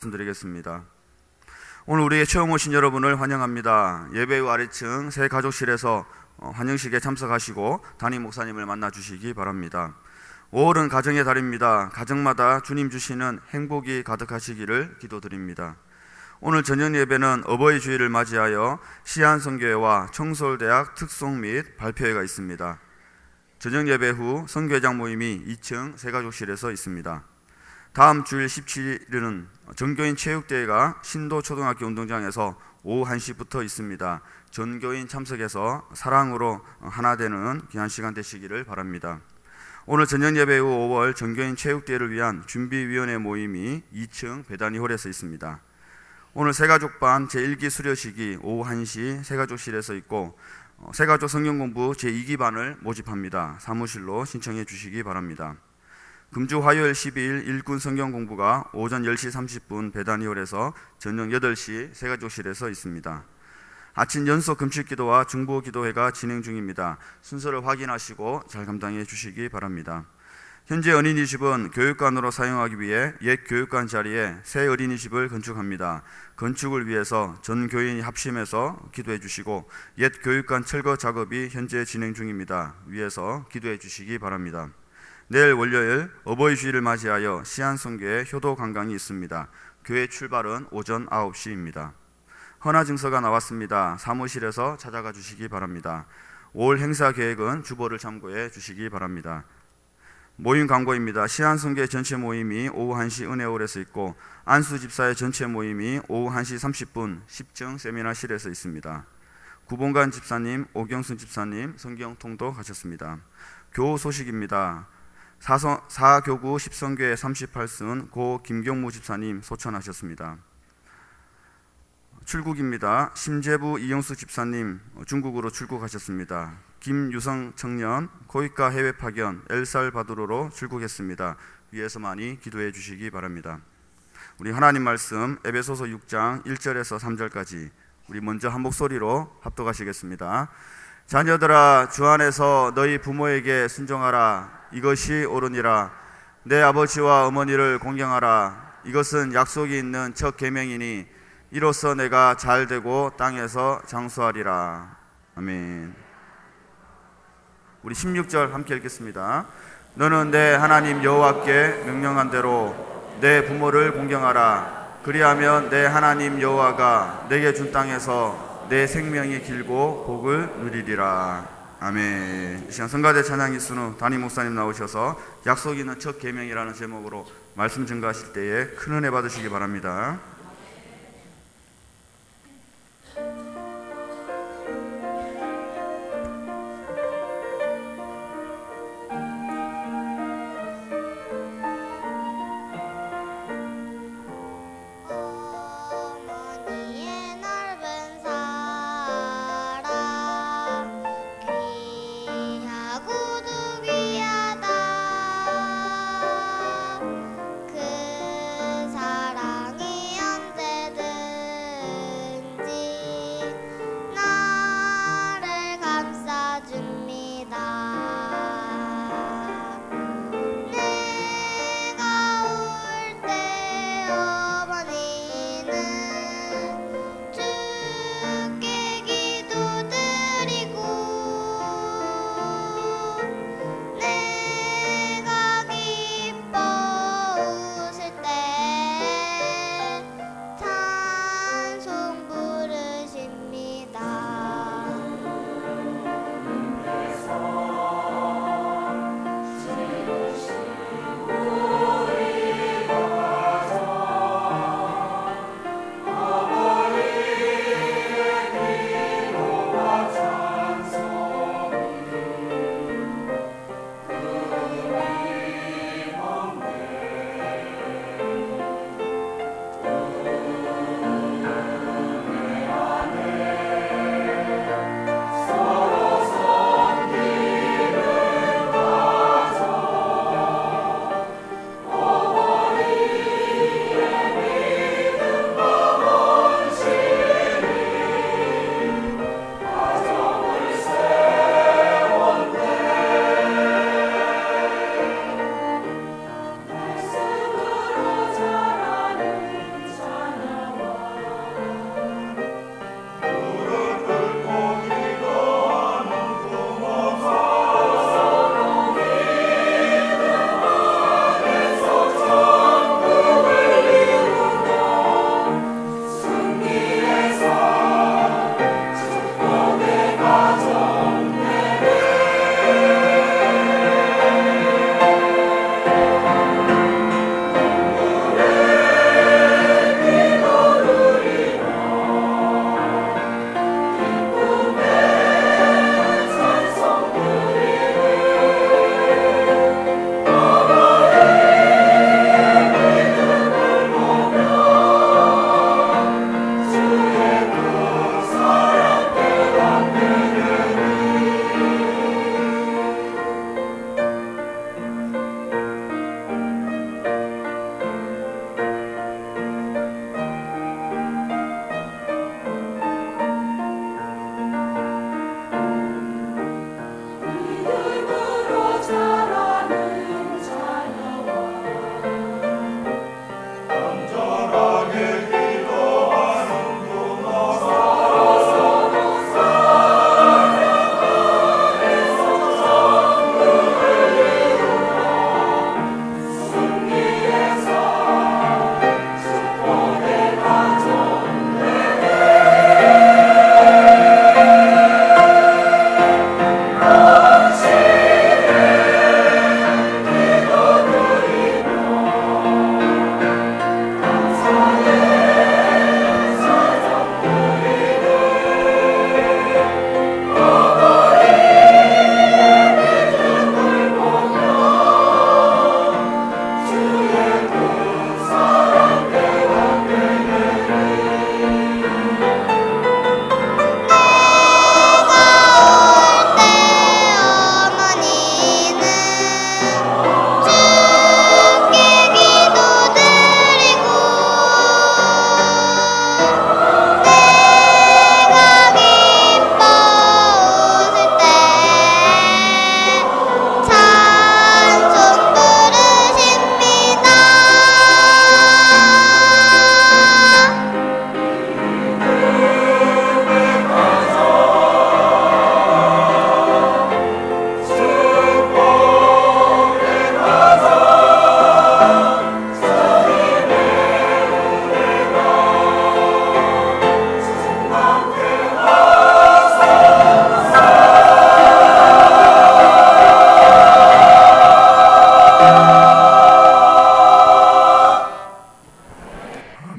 말씀드리겠습니다. 오늘 우리에게 처음 오신 여러분을 환영합니다. 예배 후 아래층 새 가족실에서 환영식에 참석하시고 담임 목사님을 만나 주시기 바랍니다. 5월은 가정의 달입니다. 가정마다 주님 주시는 행복이 가득하시기를 기도드립니다. 오늘 저녁 예배는 어버이 주일을 맞이하여 시안선교회와 청솔대학 특송 및 발표회가 있습니다. 저녁 예배 후 선교회장 모임이 2층 새가족실에서 있습니다. 다음 주일 17일은 전교인 체육대회가 신도초등학교 운동장에서 오후 1시부터 있습니다. 전교인 참석해서 사랑으로 하나 되는 귀한 시간 되시기를 바랍니다. 오늘 저녁 예배 후 5월 전교인 체육대회를 위한 준비위원회 모임이 2층 베다니홀에서 있습니다. 오늘 새가족반 제1기 수료식이 오후 1시 새가족실에서 있고 새가족 성경공부 제2기반을 모집합니다. 사무실로 신청해 주시기 바랍니다. 금주 화요일 12일 일꾼 성경공부가 오전 10시 30분 베다니홀에서 저녁 8시 새가족실에서 있습니다. 아침 연속 금식기도와 중보기도회가 진행 중입니다. 순서를 확인하시고 잘 감당해 주시기 바랍니다. 현재 어린이집은 교육관으로 사용하기 위해 옛 교육관 자리에 새 어린이집을 건축합니다. 건축을 위해서 전 교인이 합심해서 기도해 주시고 옛 교육관 철거 작업이 현재 진행 중입니다. 위해서 기도해 주시기 바랍니다. 내일 월요일 어버이 주일을 맞이하여 시안선교회 효도 관광이 있습니다. 교회 출발은 오전 9시입니다. 헌화 증서가 나왔습니다. 사무실에서 찾아가 주시기 바랍니다. 5월 행사 계획은 주보를 참고해 주시기 바랍니다. 모임 광고입니다. 시안선교회 전체 모임이 오후 1시 은혜홀에서 있고 안수 집사의 전체 모임이 오후 1시 30분 10층 세미나실에서 있습니다. 구봉관 집사님, 오경순 집사님 성경 통도 가셨습니다. 교우 소식입니다. 4교구 10선교회 38승 고 김경무 집사님 소천하셨습니다. 출국입니다. 심재부 이영수 집사님 중국으로 출국하셨습니다. 김유성 청년 코이카 해외 파견 엘살바도르로 출국했습니다. 위에서 많이 기도해 주시기 바랍니다. 우리 하나님 말씀 에베소서 6장 1절에서 3절까지 우리 먼저 한 목소리로 합독하시겠습니다. 자녀들아 주 안에서 너희 부모에게 순종하라. 이것이 옳으니라. 내 아버지와 어머니를 공경하라. 이것은 약속이 있는 첫 계명이니 이로써 내가 잘되고 땅에서 장수하리라. 아멘. 우리 16절 함께 읽겠습니다. 너는 내 하나님 여호와께 명령한 대로 내 부모를 공경하라. 그리하면 내 하나님 여호와가 내게 준 땅에서 내 생명이 길고 복을 누리리라. 아멘. 이 시간 성가대 찬양 이순우 담임 목사님 나오셔서 약속 있는 첫 계명이라는 제목으로 말씀 증거하실 때에 큰 은혜 받으시기 바랍니다. 그 사랑이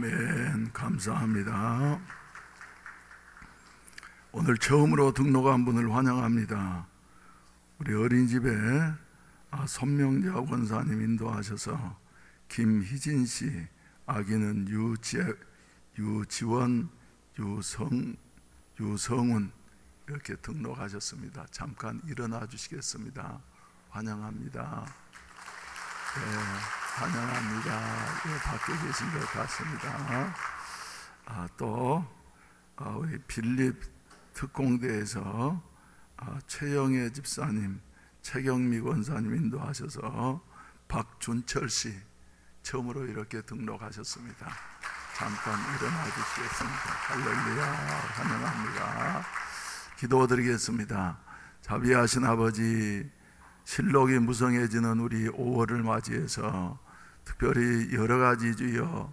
아멘. 감사합니다. 오늘 처음으로 등록한 분을 환영합니다. 우리 어린이집에 손명자 권사님 인도하셔서 김희진 씨, 아기는 유지원, 유성훈 이렇게 등록하셨습니다. 잠깐 일어나 주시겠습니다. 환영합니다. 네, 환영합니다. 네, 밖에 계신 것 같습니다. 또 우리 빌립 특공대에서 최영애 집사님, 최경미 권사님 인도하셔서 박준철 씨 처음으로 이렇게 등록하셨습니다. 잠깐 일어나 주시겠습니다. 할렐루야, 환영합니다. 기도드리겠습니다. 자비하신 아버지, 실록이 무성해지는 우리 5월을 맞이해서 특별히 여러 가지 주여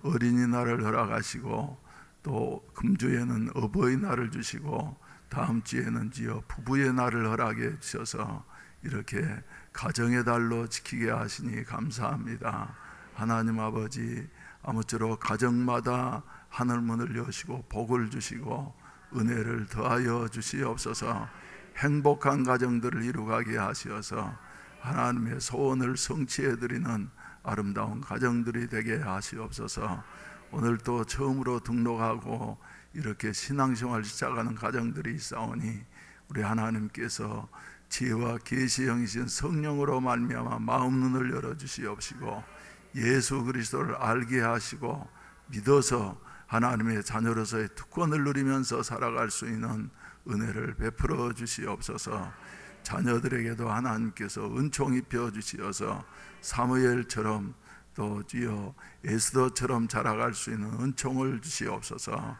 어린이날을 허락하시고, 또 금주에는 어버이날을 주시고, 다음 주에는 주여 부부의 날을 허락해 주셔서 이렇게 가정의 달로 지키게 하시니 감사합니다. 하나님 아버지, 아무쪼록 가정마다 하늘문을 여시고 복을 주시고 은혜를 더하여 주시옵소서. 행복한 가정들을 이루가게 하시어서 하나님의 소원을 성취해드리는 아름다운 가정들이 되게 하시옵소서. 오늘 또 처음으로 등록하고 이렇게 신앙생활 시작하는 가정들이 있사오니 우리 하나님께서 지혜와 계시의 영이신 성령으로 말미암아 마음 눈을 열어주시옵시고 예수 그리스도를 알게 하시고 믿어서 하나님의 자녀로서의 특권을 누리면서 살아갈 수 있는 은혜를 베풀어 주시옵소서. 자녀들에게도 하나님께서 은총 입혀 주시어서 사무엘처럼 또 주여 에스더처럼 자라갈 수 있는 은총을 주시옵소서.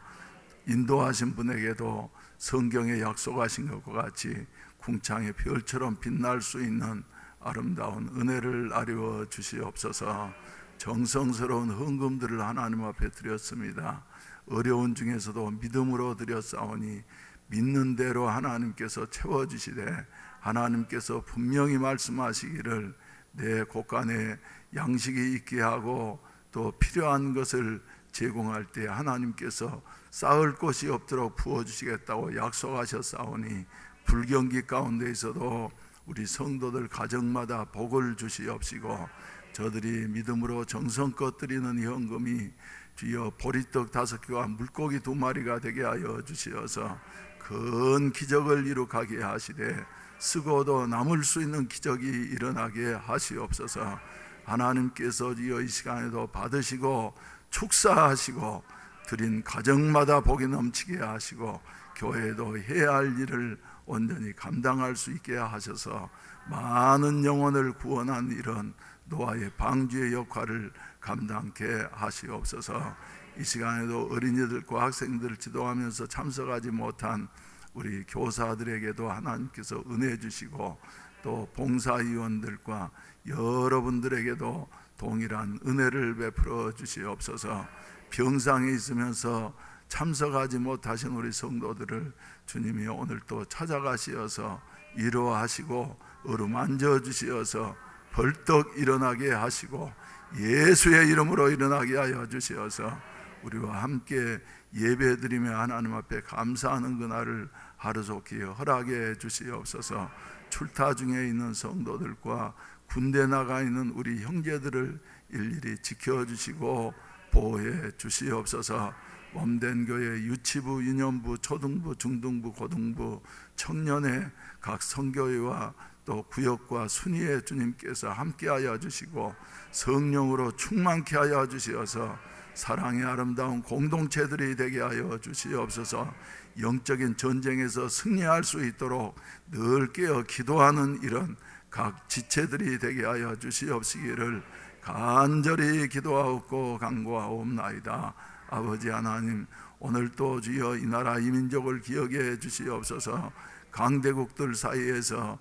인도하신 분에게도 성경에 약속하신 것과 같이 궁창의 별처럼 빛날 수 있는 아름다운 은혜를 아뢰어 주시옵소서. 정성스러운 헌금들을 하나님 앞에 드렸습니다. 어려운 중에서도 믿음으로 드렸사오니 믿는 대로 하나님께서 채워주시되 하나님께서 분명히 말씀하시기를 내 곳간에 양식이 있게 하고 또 필요한 것을 제공할 때 하나님께서 쌓을 곳이 없도록 부어주시겠다고 약속하셨사오니 불경기 가운데에서도 우리 성도들 가정마다 복을 주시옵시고 저들이 믿음으로 정성껏 드리는 현금이 주여 보리떡 5개와 물고기 2마리가 되게 하여 주시어서 큰 기적을 이룩하게 하시되 쓰고도 남을 수 있는 기적이 일어나게 하시옵소서. 하나님께서 주여 이 시간에도 받으시고 축사하시고 드린 가정마다 복이 넘치게 하시고 교회도 해야 할 일을 온전히 감당할 수 있게 하셔서 많은 영혼을 구원한 이런 노아의 방주의 역할을 감당케 하시옵소서. 이 시간에도 어린이들과 학생들을 지도하면서 참석하지 못한 우리 교사들에게도 하나님께서 은혜 주시고 또 봉사위원들과 여러분들에게도 동일한 은혜를 베풀어 주시옵소서. 병상에 있으면서 참석하지 못하신 우리 성도들을 주님이 오늘 또 찾아가시어서 위로하시고 어루만져 주시어서 벌떡 일어나게 하시고 예수의 이름으로 일어나게 하여 주시어서 우리와 함께 예배드리며 하나님 앞에 감사하는 그날을 하루속히 허락해 주시옵소서. 출타 중에 있는 성도들과 군대 나가 있는 우리 형제들을 일일이 지켜주시고 보호해 주시옵소서. 몸된 교회 유치부, 유년부, 초등부, 중등부, 고등부, 청년회 각 선교회와 또 구역과 순위에 주님께서 함께하여 주시고 성령으로 충만케 하여 주시어서 사랑의 아름다운 공동체들이 되게 하여 주시옵소서. 영적인 전쟁에서 승리할 수 있도록 늘 깨어 기도하는 이런 각 지체들이 되게 하여 주시옵시기를 간절히 기도하옵고 간구하옵나이다. 아버지 하나님, 오늘 또 주여 이 나라 이 민족을 기억해 주시옵소서. 강대국들 사이에서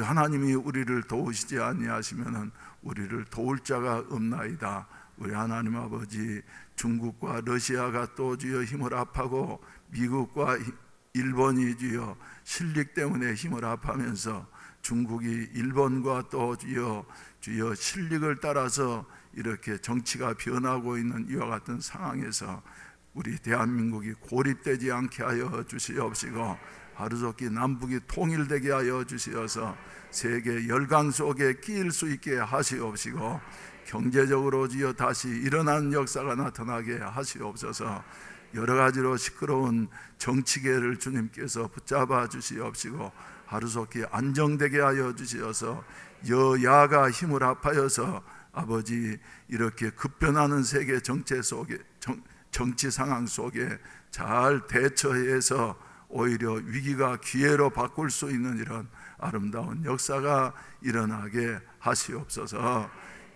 하나님이 우리를 도우시지 아니하시면은 우리를 도울 자가 없나이다. 우리 하나님 아버지, 중국과 러시아가 또 주여 힘을 합하고 미국과 일본이 주여 실력 때문에 힘을 합하면서 중국이 일본과 또 주여 실력을 따라서 이렇게 정치가 변하고 있는 이와 같은 상황에서 우리 대한민국이 고립되지 않게 하여 주시옵시고, 하루속히 남북이 통일되게 하여 주시어서 세계 열강 속에 끼일 수 있게 하시옵시고, 경제적으로 지어 다시 일어나는 역사가 나타나게 하시옵소서. 여러 가지로 시끄러운 정치계를 주님께서 붙잡아 주시옵시고, 하루속히 안정되게 하여 주시어서 여야가 힘을 합하여서 아버지 이렇게 급변하는 세계 정치 상황 속에 잘 대처해서 오히려 위기가 기회로 바꿀 수 있는 이런 아름다운 역사가 일어나게 하시옵소서.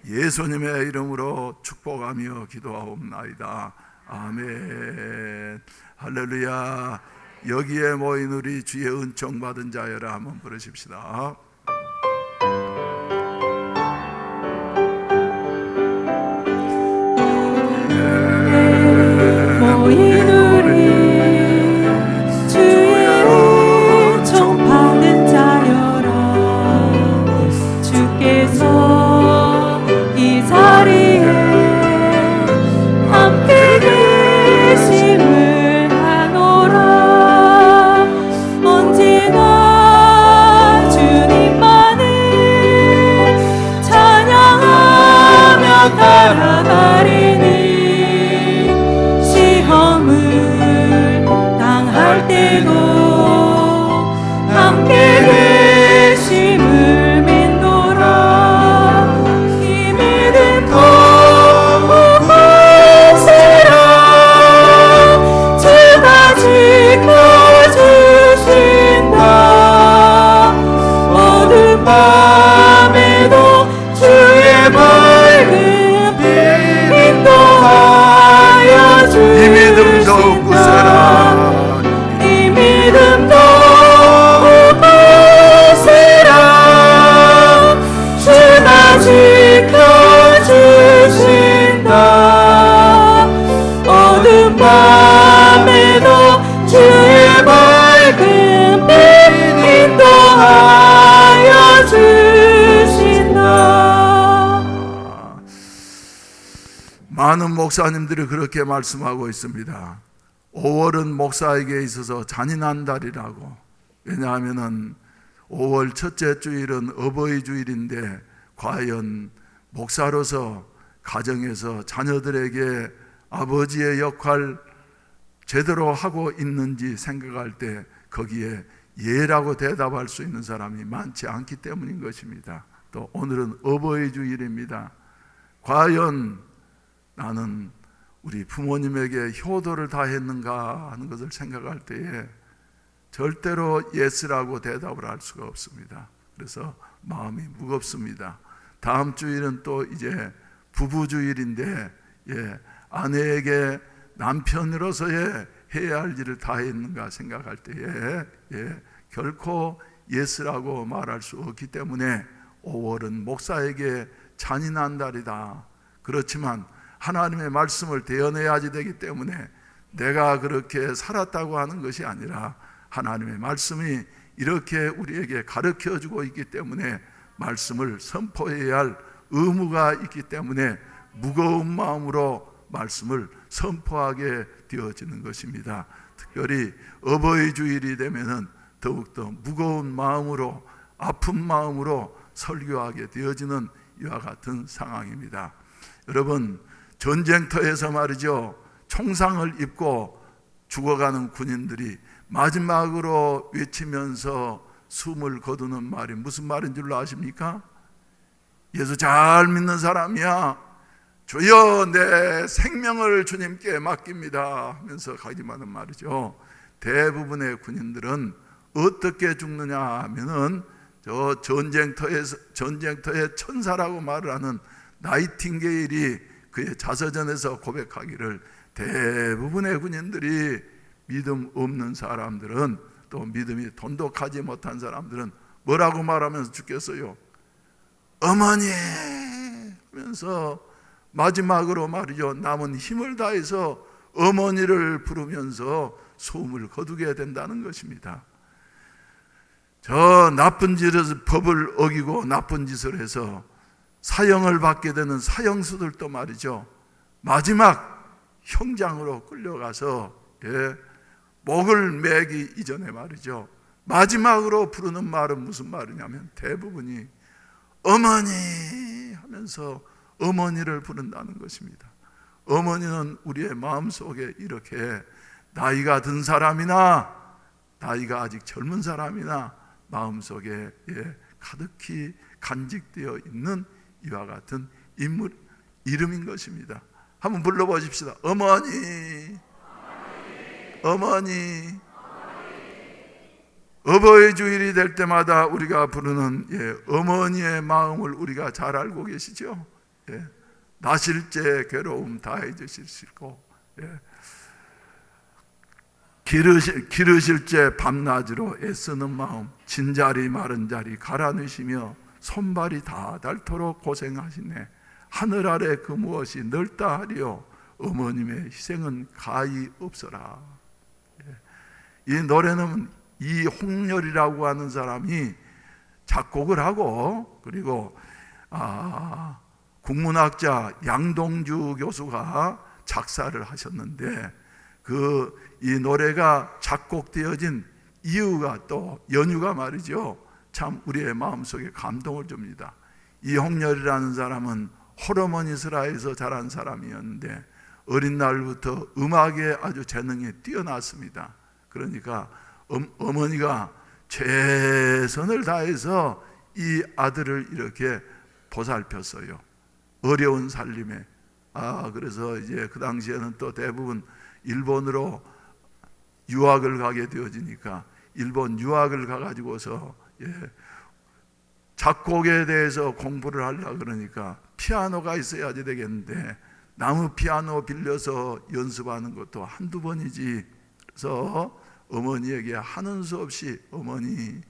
예수님의 이름으로 축복하며 기도하옵나이다. 아멘. 할렐루야. 여기에 모인 우리 주의 은총 받은 자여라 한번 부르십시다. 모인 우리 주의 은총 받은 자여라. 주께서 이 자리에 함께 계심을 아노라. 언제나 주님만을 찬양하며 따라가리니 시험을 당할 때도 함께 계심을 믿노라. 이 믿음 더욱하세라. 주가 지켜주신다. 어두운 밤에도 주의 밝은 빛 인도하여 이 믿음 더욱 굳세라. 이 믿음 더욱 굳세라. 주가 지켜주신다. 어두운 밤에도 주의 밝은 빛 인도하여 주신다. 많은 목사님들이 그렇게 말씀하고 있습니다. 5월은 목사에게 있어서 잔인한 달이라고. 왜냐하면 5월 첫째 주일은 어버이 주일인데 과연 목사로서 가정에서 자녀들에게 아버지의 역할 제대로 하고 있는지 생각할 때 거기에 예라고 대답할 수 있는 사람이 많지 않기 때문인 것입니다. 또 오늘은 어버이 주일입니다. 과연 나는 우리 부모님에게 효도를 다했는가 하는 것을 생각할 때에 절대로 예스라고 대답을 할 수가 없습니다. 그래서 마음이 무겁습니다. 다음 주일은 또 이제 부부주일인데 아내에게 남편으로서의 해야 할 일을 다했는가 생각할 때에 결코 예스라고 말할 수 없기 때문에 5월은 목사에게 잔인한 달이다. 그렇지만 하나님의 말씀을 대언해야지 되기 때문에 내가 그렇게 살았다고 하는 것이 아니라 하나님의 말씀이 이렇게 우리에게 가르쳐주고 있기 때문에 말씀을 선포해야 할 의무가 있기 때문에 무거운 마음으로 말씀을 선포하게 되어지는 것입니다. 특별히 어버이 주일이 되면은 더욱더 무거운 마음으로 아픈 마음으로 설교하게 되어지는 이와 같은 상황입니다. 여러분, 전쟁터에서 말이죠, 총상을 입고 죽어가는 군인들이 마지막으로 외치면서 숨을 거두는 말이 무슨 말인 줄 아십니까? 예수 잘 믿는 사람이야, 주여 내 생명을 주님께 맡깁니다 하면서 가지마는 말이죠. 대부분의 군인들은 어떻게 죽느냐 하면은 저 전쟁터의 천사라고 말을 하는 나이팅게일이 그의 자서전에서 고백하기를, 대부분의 군인들이 믿음 없는 사람들은, 또 믿음이 돈독하지 못한 사람들은 뭐라고 말하면서 죽겠어요? 어머니 하면서 마지막으로 말이죠, 남은 힘을 다해서 어머니를 부르면서 숨을 거두게 된다는 것입니다. 저 나쁜 짓을, 법을 어기고 나쁜 짓을 해서 사형을 받게 되는 사형수들도 말이죠, 마지막 형장으로 끌려가서 목을 매기 이전에 말이죠, 마지막으로 부르는 말은 무슨 말이냐면 대부분이 어머니 하면서 어머니를 부른다는 것입니다. 어머니는 우리의 마음속에 이렇게 나이가 든 사람이나 나이가 아직 젊은 사람이나 마음속에 가득히 간직되어 있는 이와 같은 인물 이름인 것입니다. 한번 불러보십시다. 어머니, 어머니. 어버이 주일이 될 때마다 우리가 부르는 어머니의 마음을 우리가 잘 알고 계시죠? 나실제 괴로움 다 해주시고, 기르실 제 밤낮으로 애쓰는 마음, 진자리 마른 자리 갈아 넣으시며 손발이 다 닳도록 고생하시네. 하늘 아래 그 무엇이 넓다 하리요, 어머님의 희생은 가히 없어라. 이 노래는 이홍렬이라고 하는 사람이 작곡을 하고, 그리고 국문학자 양동주 교수가 작사를 하셨는데, 이 노래가 작곡되어진 이유가 또 연유가 말이죠, 참 우리의 마음속에 감동을 줍니다. 이홍렬이라는 사람은 호르몬이스라에서 자란 사람이었는데 어린 날부터 음악에 아주 재능이 뛰어났습니다. 그러니까 어머니가 최선을 다해서 이 아들을 이렇게 보살폈어요. 어려운 살림에. 그래서 이제 그 당시에는 또 대부분 일본으로 유학을 가게 되어지니까 일본 유학을 가가지고서 작곡에 대해서 공부를 하려고 그러니까 피아노가 있어야지 되겠는데 나무 피아노 빌려서 연습하는 것도 한두 번이지. 그래서 어머니에게 하는 수 없이 어머니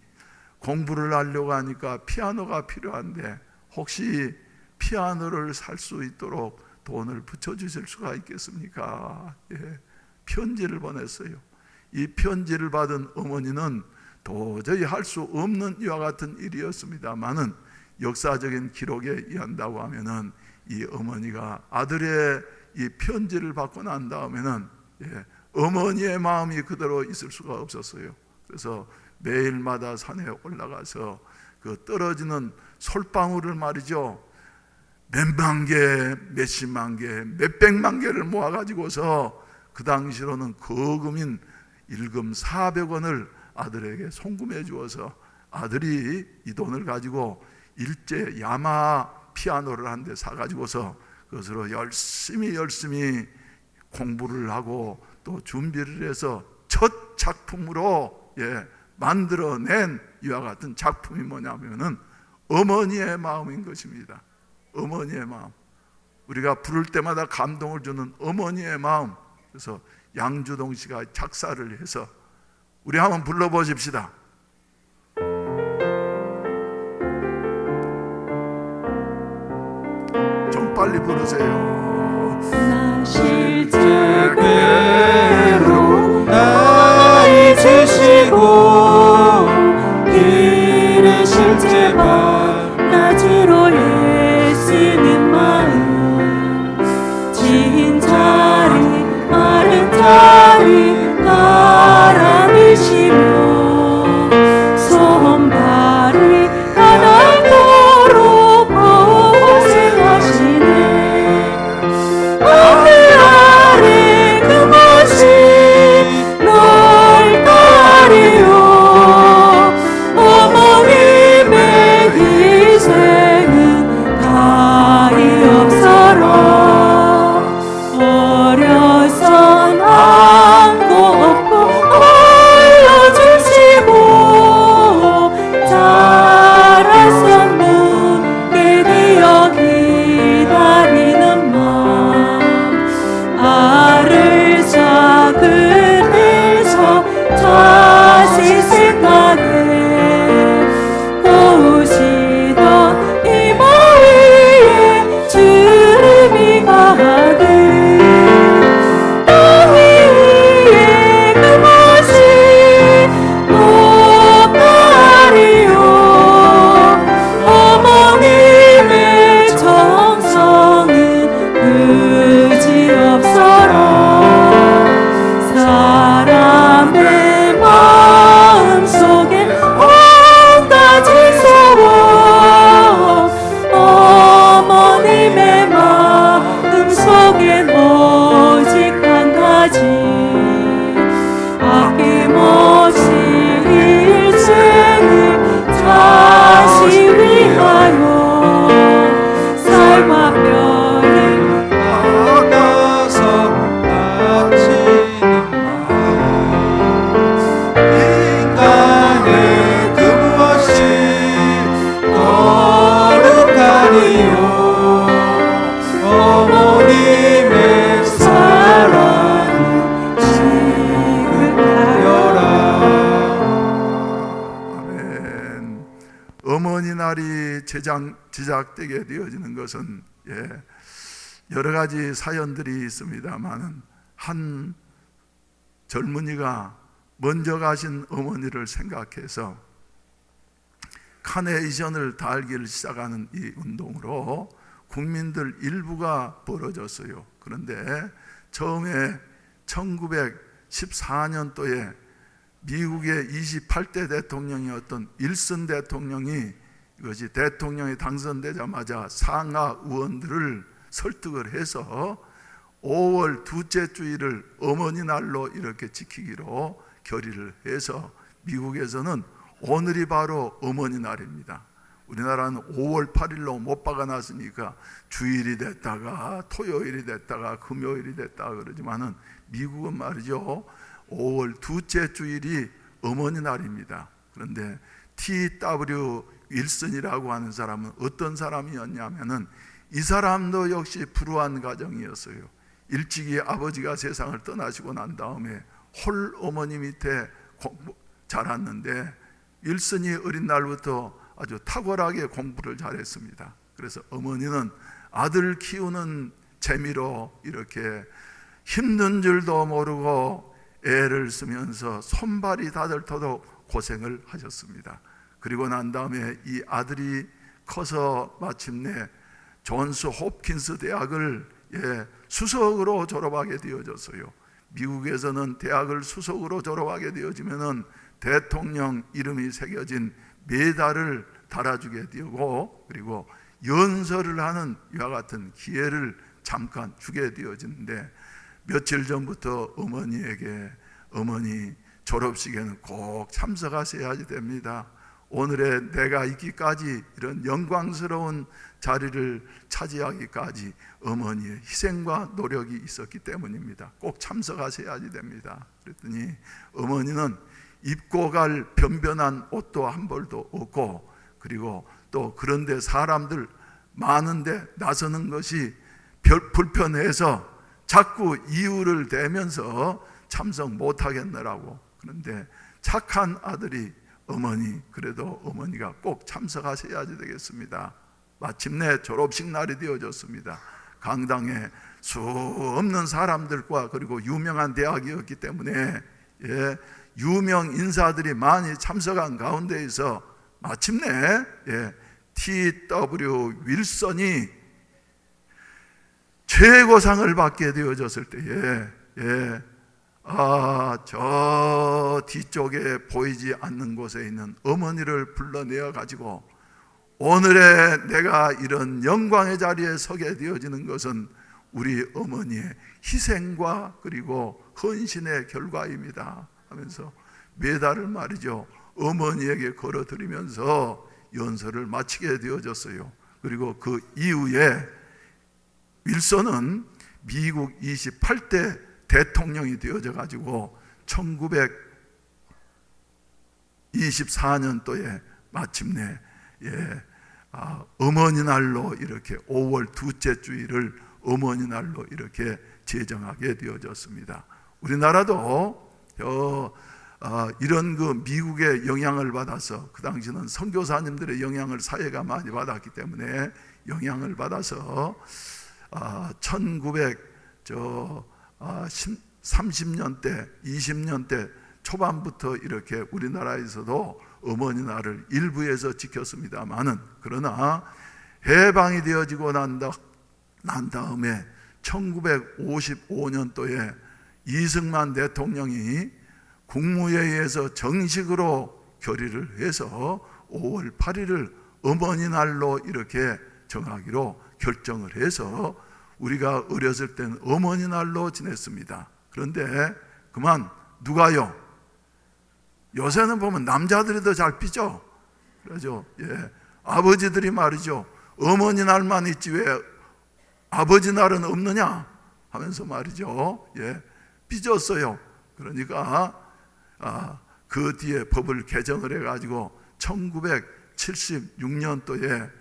공부를 하려고 하니까 피아노가 필요한데 혹시 피아노를 살 수 있도록 돈을 붙여주실 수가 있겠습니까? 편지를 보냈어요. 이 편지를 받은 어머니는 도저히 할 수 없는 이와 같은 일이었습니다만은 역사적인 기록에 의한다고 하면은 이 어머니가 아들의 이 편지를 받고 난 다음에는 어머니의 마음이 그대로 있을 수가 없었어요. 그래서 매일마다 산에 올라가서 그 떨어지는 솔방울을 말이죠, 몇만 개, 몇십만 개, 몇백만 개를 모아가지고서 그 당시로는 거금인 일금 400원을 아들에게 송금해 주어서 아들이 이 돈을 가지고 일제 야마 피아노를 한 대 사가지고서 그것으로 열심히 공부를 하고 또 준비를 해서 첫 작품으로 만들어낸 이와 같은 작품이 뭐냐면은 어머니의 마음인 것입니다. 어머니의 마음. 우리가 부를 때마다 감동을 주는 어머니의 마음. 그래서 양주동 씨가 작사를 해서 우리 한번 불러보십시다. 좀 빨리 부르세요. 나실제 괴로움 다 잊으시고 기르실 제 밤낮으로 애쓰는 마음, 진자리 마른 자리 갈아 넣으시며 손발이 다 닳도록 고생하시네. 제작되게 되어지는 것은 여러 가지 사연들이 있습니다만, 한 젊은이가 먼저 가신 어머니를 생각해서 카네이션을 달기를 시작하는 이 운동으로 국민들 일부가 벌어졌어요. 그런데 처음에 1914년도에 미국의 28대 대통령이었던 윌슨 대통령이, 이것이 대통령이 당선되자마자 상하 의원들을 설득을 해서 5월 둘째 주일을 어머니 날로 이렇게 지키기로 결의를 해서, 미국에서는 오늘이 바로 어머니 날입니다. 우리나라는 5월 8일로 못 박아놨으니까 주일이 됐다가 토요일이 됐다가 금요일이 됐다가 그러지만은, 미국은 말이죠, 5월 둘째 주일이 어머니 날입니다. 그런데 T.W. 윌슨이라고 하는 사람은 어떤 사람이었냐면은, 이 사람도 역시 불우한 가정이었어요. 일찍이 아버지가 세상을 떠나시고 난 다음에 홀 어머니 밑에 자랐는데, 윌슨이 어린 날부터 아주 탁월하게 공부를 잘했습니다. 그래서 어머니는 아들 키우는 재미로 이렇게 힘든 줄도 모르고 애를 쓰면서 손발이 다들토록 고생을 하셨습니다. 그리고 난 다음에 이 아들이 커서 마침내 존스 홉킨스 대학을 수석으로 졸업하게 되어졌어요. 미국에서는 대학을 수석으로 졸업하게 되어지면은 대통령 이름이 새겨진 메달을 달아주게 되고, 그리고 연설을 하는 이와 같은 기회를 잠깐 주게 되어지는데, 며칠 전부터 어머니에게 어머니 졸업식에는 꼭 참석하셔야 됩니다. 오늘의 내가 있기까지 이런 영광스러운 자리를 차지하기까지 어머니의 희생과 노력이 있었기 때문입니다. 꼭 참석하셔야 됩니다. 그랬더니 어머니는 입고 갈 변변한 옷도 한 벌도 없고, 그리고 또 그런데 사람들 많은데 나서는 것이 불편해서 자꾸 이유를 대면서 참석 못하겠느라고. 그런데 착한 아들이 어머니, 그래도 어머니가 꼭 참석하셔야 되겠습니다. 마침내 졸업식 날이 되어졌습니다. 강당에 수 없는 사람들과, 그리고 유명한 대학이었기 때문에 유명 인사들이 많이 참석한 가운데에서 마침내 T.W. 윌슨이 최고상을 받게 되어졌을 때에 저 뒤쪽에 보이지 않는 곳에 있는 어머니를 불러내어 가지고, 오늘의 내가 이런 영광의 자리에 서게 되어지는 것은 우리 어머니의 희생과 그리고 헌신의 결과입니다 하면서 메달을 말이죠, 어머니에게 걸어드리면서 연설을 마치게 되어졌어요. 그리고 그 이후에 윌슨은 미국 28대 대통령이 되어져 가지고 1924년도에 마침내 어머니 날로 이렇게 5월 둘째 주일을 어머니 날로 이렇게 제정하게 되어졌습니다. 우리나라도 이런 그 미국의 영향을 받아서, 그 당시는 선교사님들의 영향을 사회가 많이 받았기 때문에 영향을 받아서 1930년대 20년대 초반부터 이렇게 우리나라에서도 어머니 날을 일부에서 지켰습니다만은, 그러나 해방이 되어지고 난 다음에 1955년도에 이승만 대통령이 국무회의에서 정식으로 결의를 해서 5월 8일을 어머니 날로 이렇게 정하기로 결정을 해서 우리가 어렸을 때는 어머니 날로 지냈습니다. 그런데 그만 누가요? 요새는 보면 남자들이 더 잘 피죠. 그러죠. 아버지들이 말이죠, 어머니 날만 있지 왜 아버지 날은 없느냐 하면서 말이죠, 삐졌어요. 그러니까 그 뒤에 법을 개정을 해가지고 1976년도에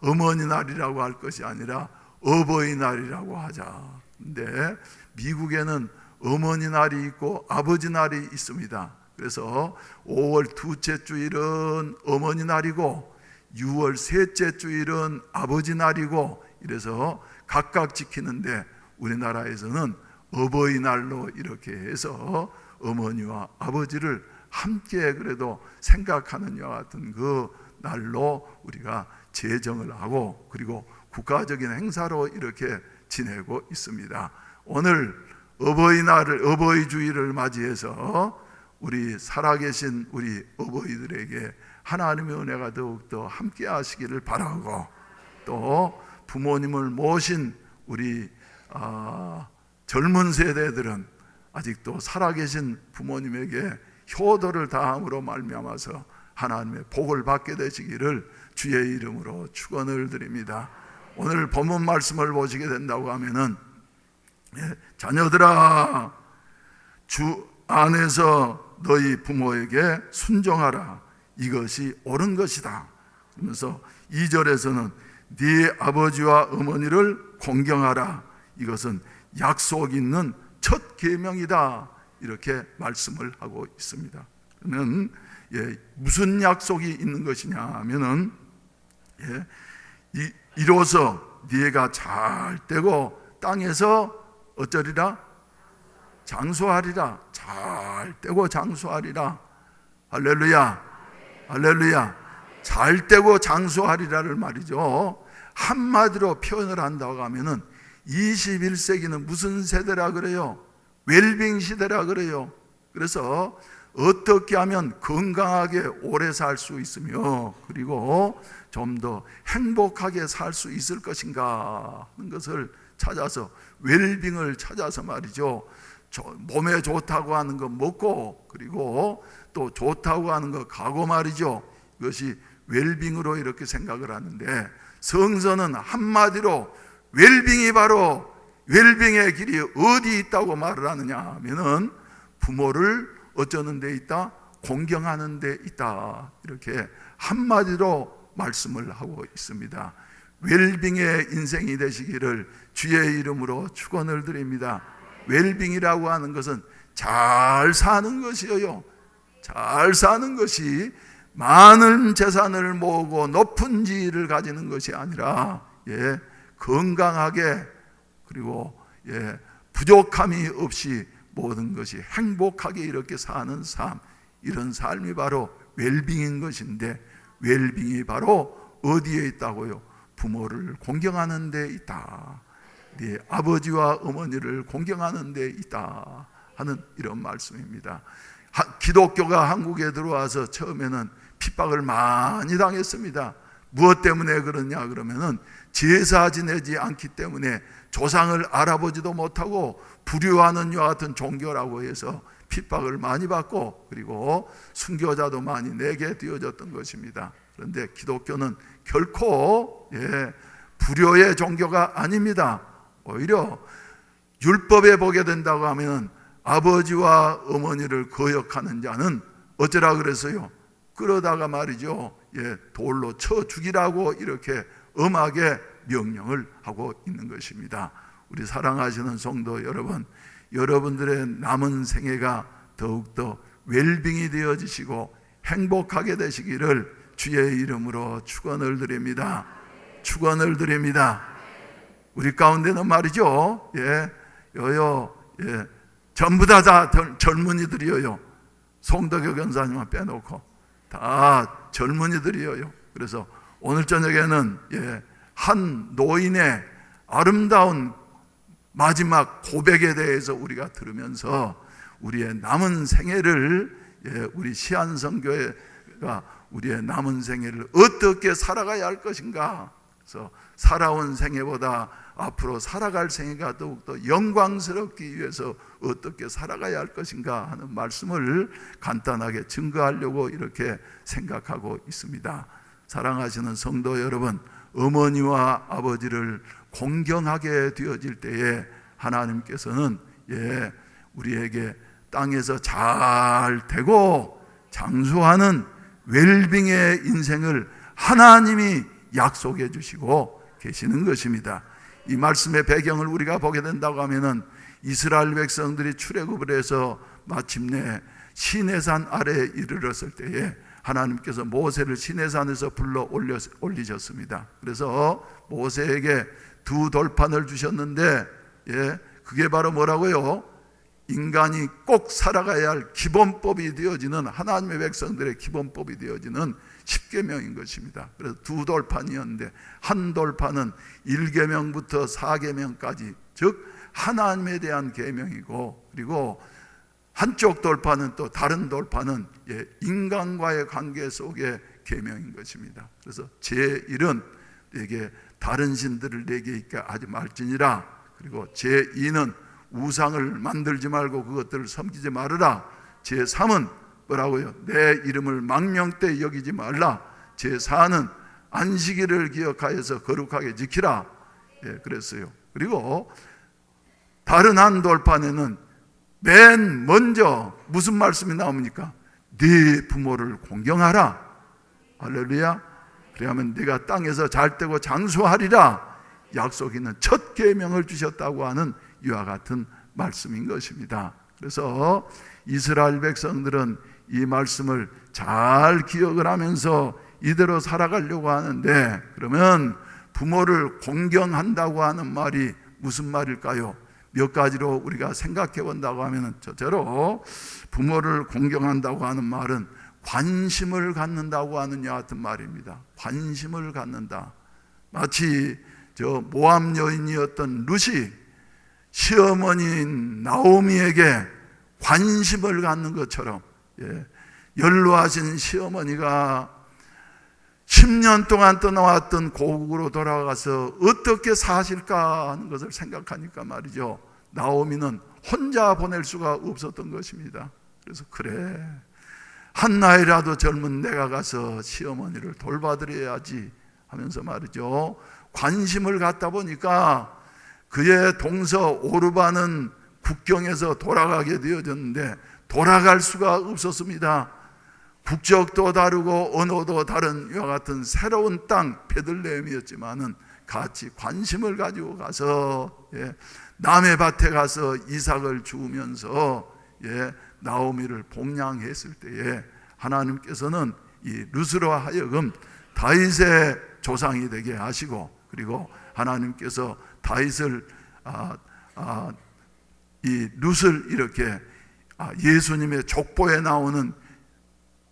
어머니 날이라고 할 것이 아니라 어버이날이라고 하자. 근데 미국에는 어머니 날이 있고 아버지 날이 있습니다. 그래서 5월 둘째 주일은 어머니 날이고 6월 셋째 주일은 아버지 날이고 이래서 각각 지키는데 우리나라에서는 어버이날로 이렇게 해서 어머니와 아버지를 함께 그래도 생각하는 이와 같은 그 날로 우리가 제정을 하고 그리고 국가적인 행사로 이렇게 지내고 있습니다. 오늘 어버이날을 어버이주의를 맞이해서 우리 살아계신 우리 어버이들에게 하나님의 은혜가 더욱더 함께 하시기를 바라고 또 부모님을 모신 우리 젊은 세대들은 아직도 살아계신 부모님에게 효도를 다함으로 말미암아서 하나님의 복을 받게 되시기를 주의 이름으로 축원을 드립니다. 오늘 본문 말씀을 보시게 된다고 하면은 자녀들아 주 안에서 너희 부모에게 순종하라 이것이 옳은 것이다. 그러면서 2절에서는 네 아버지와 어머니를 공경하라 이것은 약속 있는 첫 계명이다 이렇게 말씀을 하고 있습니다. 그러면 무슨 약속이 있는 것이냐 하면은 이로써 네가 잘 되고 땅에서 어쩌리라 장수하리라 잘 되고 장수하리라 할렐루야 할렐루야 잘 되고 장수하리라를 말이죠. 한마디로 표현을 한다고 하면은 21세기는 무슨 세대라 그래요? 웰빙 시대라 그래요. 그래서 어떻게 하면 건강하게 오래 살 수 있으며 그리고 좀 더 행복하게 살 수 있을 것인가 하는 것을 찾아서 웰빙을 찾아서 말이죠. 몸에 좋다고 하는 거 먹고 그리고 또 좋다고 하는 거 가고 말이죠. 이것이 웰빙으로 이렇게 생각을 하는데 성서는 한마디로 웰빙이 바로 웰빙의 길이 어디 있다고 말을 하느냐 하면은 부모를 어쩌는 데 있다? 공경하는 데 있다. 이렇게 한마디로 말씀을 하고 있습니다. 웰빙의 인생이 되시기를 주의 이름으로 축원을 드립니다. 웰빙이라고 하는 것은 잘 사는 것이에요. 잘 사는 것이 많은 재산을 모으고 높은 지위를 가지는 것이 아니라 건강하게 그리고 부족함이 없이 모든 것이 행복하게 이렇게 사는 삶 이런 삶이 바로 웰빙인 것인데 웰빙이 바로 어디에 있다고요? 부모를 공경하는 데 있다. 네 아버지와 어머니를 공경하는 데 있다 하는 이런 말씀입니다. 기독교가 한국에 들어와서 처음에는 핍박을 많이 당했습니다. 무엇 때문에 그러냐 그러면은 제사 지내지 않기 때문에 조상을 알아보지도 못하고 불효하는 이와 같은 종교라고 해서 핍박을 많이 받고 그리고 순교자도 많이 내게 되어졌던 것입니다. 그런데 기독교는 결코 불효의 종교가 아닙니다. 오히려 율법에 보게 된다고 하면 아버지와 어머니를 거역하는 자는 어쩌라 그랬어요? 끌어다가 말이죠. 돌로 쳐 죽이라고 이렇게 엄하게 명령을 하고 있는 것입니다. 우리 사랑하시는 성도 여러분, 여러분들의 남은 생애가 더욱더 웰빙이 되어지시고 행복하게 되시기를 주의 이름으로 축원을 드립니다. 축원을 드립니다. 우리 가운데는 말이죠. 전부 다 젊은이들이에요. 송덕여 권사님만 빼놓고 다 젊은이들이에요. 그래서 오늘 저녁에는 한 노인의 아름다운 마지막 고백에 대해서 우리가 들으면서 우리의 남은 생애를 우리 시안선교회가 우리의 남은 생애를 어떻게 살아가야 할 것인가. 그래서 살아온 생애보다 앞으로 살아갈 생애가 더욱더 영광스럽기 위해서 어떻게 살아가야 할 것인가 하는 말씀을 간단하게 증거하려고 이렇게 생각하고 있습니다. 사랑하시는 성도 여러분, 어머니와 아버지를 공경하게 되어질 때에 하나님께서는 우리에게 땅에서 잘 되고 장수하는 웰빙의 인생을 하나님이 약속해 주시고 계시는 것입니다. 이 말씀의 배경을 우리가 보게 된다고 하면은 이스라엘 백성들이 출애굽을 해서 마침내 시내산 아래에 이르렀을 때에 하나님께서 모세를 시내산에서 불러 올리셨습니다. 그래서 모세에게 2 돌판을 주셨는데, 그게 바로 뭐라고요? 인간이 꼭 살아가야 할 기본법이 되어지는, 하나님의 백성들의 기본법이 되어지는 십계명인 것입니다. 그래서 2 돌판이었는데, 한 돌판은 1계명부터 4계명까지, 즉 하나님에 대한 계명이고, 그리고 한쪽 돌판은, 또 다른 돌판은 인간과의 관계 속의 계명인 것입니다. 그래서 제1은 내게 다른 신들을 내게 있게 하지 말지니라. 그리고 제2는 우상을 만들지 말고 그것들을 섬기지 말으라. 제3은 뭐라고요? 내 이름을 망령되이 여기지 말라. 제4는 안식일을 기억하여서 거룩하게 지키라. 그랬어요. 그리고 다른 한 돌판에는 맨 먼저 무슨 말씀이 나옵니까? 네 부모를 공경하라. 할렐루야. 그래야만 네가 땅에서 잘되고 장수하리라. 약속 있는 첫 계명을 주셨다고 하는 이와 같은 말씀인 것입니다. 그래서 이스라엘 백성들은 이 말씀을 잘 기억을 하면서 이대로 살아가려고 하는데, 그러면 부모를 공경한다고 하는 말이 무슨 말일까요? 몇 가지로 우리가 생각해 본다고 하면, 첫째로 부모를 공경한다고 하는 말은 관심을 갖는다고 하는 이와 같은 말입니다. 관심을 갖는다. 마치 저 모압 여인이었던 룻이 시어머니인 나오미에게 관심을 갖는 것처럼, 연로하신 시어머니가 10년 동안 떠나왔던 고국으로 돌아가서 어떻게 사실까 하는 것을 생각하니까 말이죠, 나오미는 혼자 보낼 수가 없었던 것입니다. 그래서 그래, 한 나이라도 젊은 내가 가서 시어머니를 돌봐드려야지 하면서 말이죠, 관심을 갖다 보니까 그의 동서 오르바는 국경에서 돌아가게 되어졌는데 돌아갈 수가 없었습니다. 국적도 다르고 언어도 다른 이와 같은 새로운 땅 베들레헴이었지만은 같이 관심을 가지고 가서 남의 밭에 가서 이삭을 주우면서 나오미를 복양했을 때에 하나님께서는 이 룻으로 하여금 다윗의 조상이 되게 하시고, 그리고 하나님께서 다윗을 이 룻을 이렇게 예수님의 족보에 나오는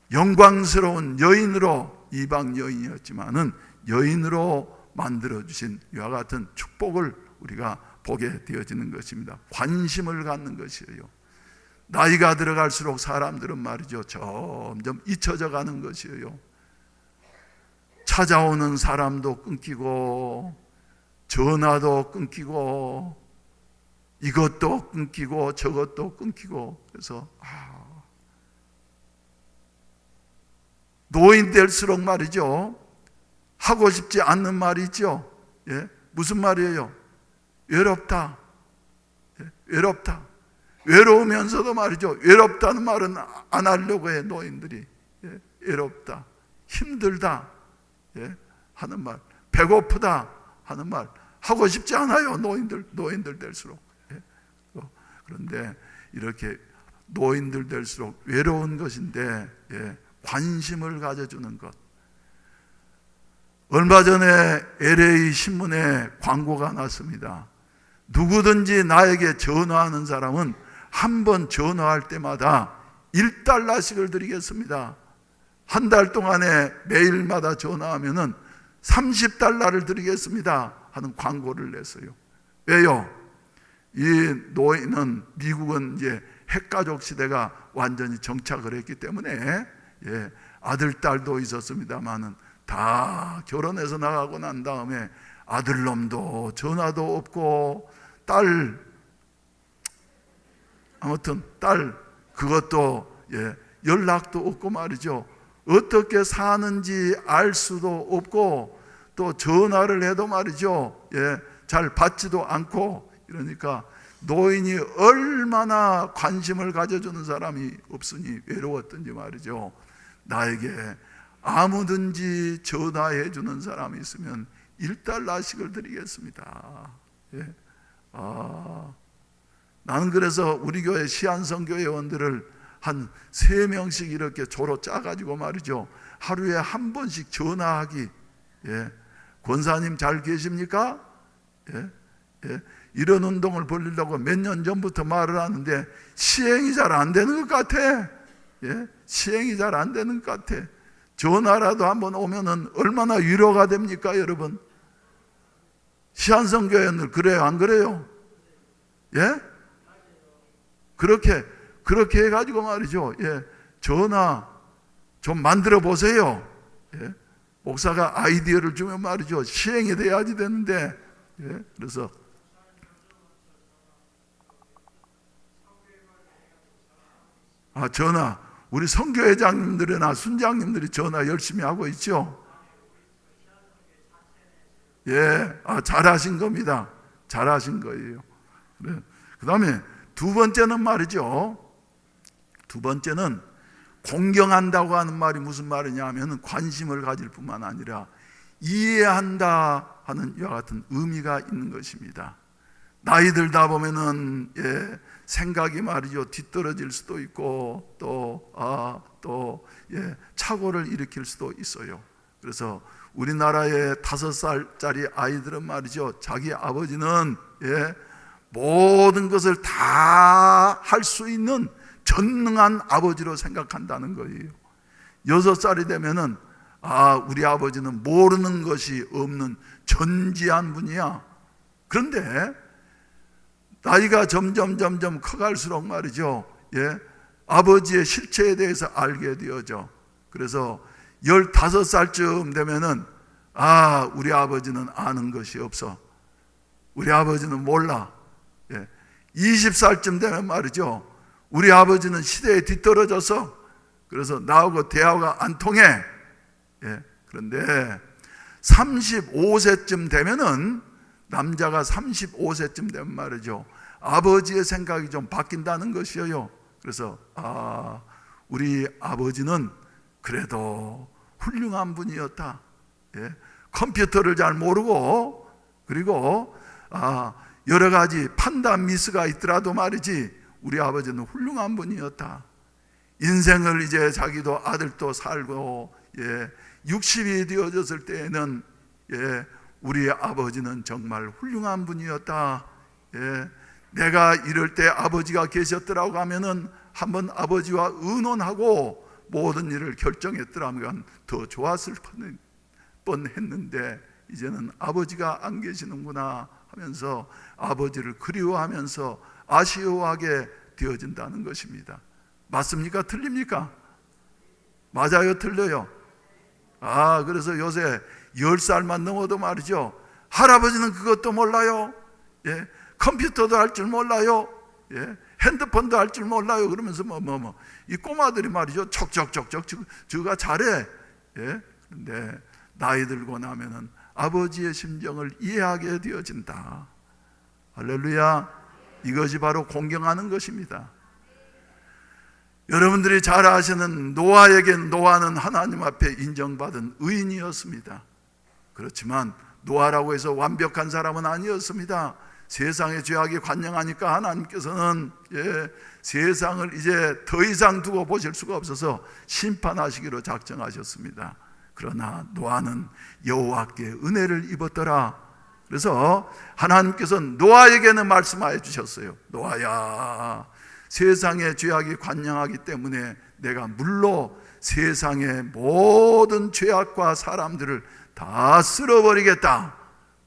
영광스러운 여인으로, 이방 여인이었지만은 여인으로 만들어주신 이와 같은 축복을 우리가 보게 되어지는 것입니다. 관심을 갖는 것이에요. 나이가 들어갈수록 사람들은 말이죠, 점점 잊혀져 가는 것이에요. 찾아오는 사람도 끊기고, 전화도 끊기고, 이것도 끊기고 저것도 끊기고. 그래서 노인 될수록 말이죠, 하고 싶지 않는 말이 있죠. 무슨 말이에요? 외롭다. 외롭다. 외로우면서도 말이죠, 외롭다는 말은 안 하려고 해. 노인들이 외롭다, 힘들다 하는 말, 배고프다 하는 말 하고 싶지 않아요. 노인들 될수록. 그런데 이렇게 노인들 될수록 외로운 것인데 관심을 가져주는 것. 얼마 전에 LA 신문에 광고가 났습니다. 누구든지 나에게 전화하는 사람은 한 번 전화할 때마다 $1씩을 드리겠습니다. 한 달 동안에 매일마다 전화하면은 $30를 드리겠습니다 하는 광고를 냈어요. 왜요? 이 노인은, 미국은 이제 핵가족 시대가 완전히 정착을 했기 때문에 아들, 딸도 있었습니다만은 다 결혼해서 나가고 난 다음에 아들놈도 전화도 없고, 딸 그것도 연락도 없고 말이죠. 어떻게 사는지 알 수도 없고, 또 전화를 해도 말이죠, 잘 받지도 않고. 이러니까 노인이 얼마나 관심을 가져주는 사람이 없으니 외로웠던지 말이죠. 나에게 아무든지 전화해 주는 사람이 있으면 $1씩을 드리겠습니다. 나는 그래서 우리 교회 시안성교 회원들을 한 3명씩 이렇게 조로 짜가지고 말이죠, 하루에 한 번씩 전화하기. 예. 권사님 잘 계십니까? 예. 예. 이런 운동을 벌리려고 몇 년 전부터 말을 하는데 시행이 잘 안 되는 것 같아. 예. 시행이 잘 안 되는 것 같아. 전화라도 한번 오면은 얼마나 위로가 됩니까, 여러분? 시한성교회는 그래요, 안 그래요? 예? 그렇게 해가지고 말이죠. 예. 전화 좀 만들어 보세요. 예. 목사가 아이디어를 주면 말이죠, 시행이 돼야지 되는데. 예. 그래서 전화, 우리 선교회장님들이나 순장님들이 전화 열심히 하고 있죠. 예, 잘하신 겁니다. 잘하신 거예요. 그래. 그 다음에 두 번째는 말이죠, 두 번째는 공경한다고 하는 말이 무슨 말이냐 하면 관심을 가질 뿐만 아니라 이해한다 하는 이와 같은 의미가 있는 것입니다. 나이 들다 보면은 예, 생각이 말이죠, 뒤떨어질 수도 있고 또 착오를 일으킬 수도 있어요. 그래서 우리나라의 5살짜리 아이들은 말이죠, 자기 아버지는 모든 것을 다 할 수 있는 전능한 아버지로 생각한다는 거예요. 6살이 되면은 우리 아버지는 모르는 것이 없는 전지한 분이야. 그런데 나이가 점점 커갈수록 말이죠, 아버지의 실체에 대해서 알게 되어져. 그래서 15살쯤 되면은 우리 아버지는 아는 것이 없어. 우리 아버지는 몰라. 20살쯤 되면 말이죠, 우리 아버지는 시대에 뒤떨어져서 그래서 나하고 대화가 안 통해. 그런데 35세쯤 되면은, 남자가 35세쯤 되면 말이죠, 아버지의 생각이 좀 바뀐다는 것이에요. 그래서 우리 아버지는 그래도 훌륭한 분이었다. 컴퓨터를 잘 모르고, 그리고 여러 가지 판단 미스가 있더라도 말이지, 우리 아버지는 훌륭한 분이었다. 인생을 이제 자기도 아들도 살고 60이 되어졌을 때에는 우리 아버지는 정말 훌륭한 분이었다. 내가 이럴 때 아버지가 계셨더라고 하면은 한번 아버지와 의논하고 모든 일을 결정했더라면 더 좋았을 뻔했는데, 이제는 아버지가 안 계시는구나 하면서 아버지를 그리워하면서 아쉬워하게 되어진다는 것입니다. 맞습니까? 틀립니까? 맞아요? 틀려요? 그래서 요새 10살만 넘어도 말이죠, 할아버지는 그것도 몰라요. 컴퓨터도 할 줄 몰라요. 핸드폰도 할 줄 몰라요. 그러면서 이 꼬마들이 말이죠, 척척척척 저가 잘해. 그런데 나이 들고 나면은 아버지의 심정을 이해하게 되어진다. 할렐루야. 이것이 바로 공경하는 것입니다. 여러분들이 잘 아시는 노아에겐 노아는 하나님 앞에 인정받은 의인이었습니다. 그렇지만 노아라고 해서 완벽한 사람은 아니었습니다. 세상의 죄악이 관영하니까 하나님께서는 세상을 이제 더 이상 두고 보실 수가 없어서 심판하시기로 작정하셨습니다. 그러나 노아는 여호와께 은혜를 입었더라. 그래서 하나님께서 노아에게는 말씀하여 주셨어요. 노아야, 세상의 죄악이 관영하기 때문에 내가 물로 세상의 모든 죄악과 사람들을 다 쓸어버리겠다.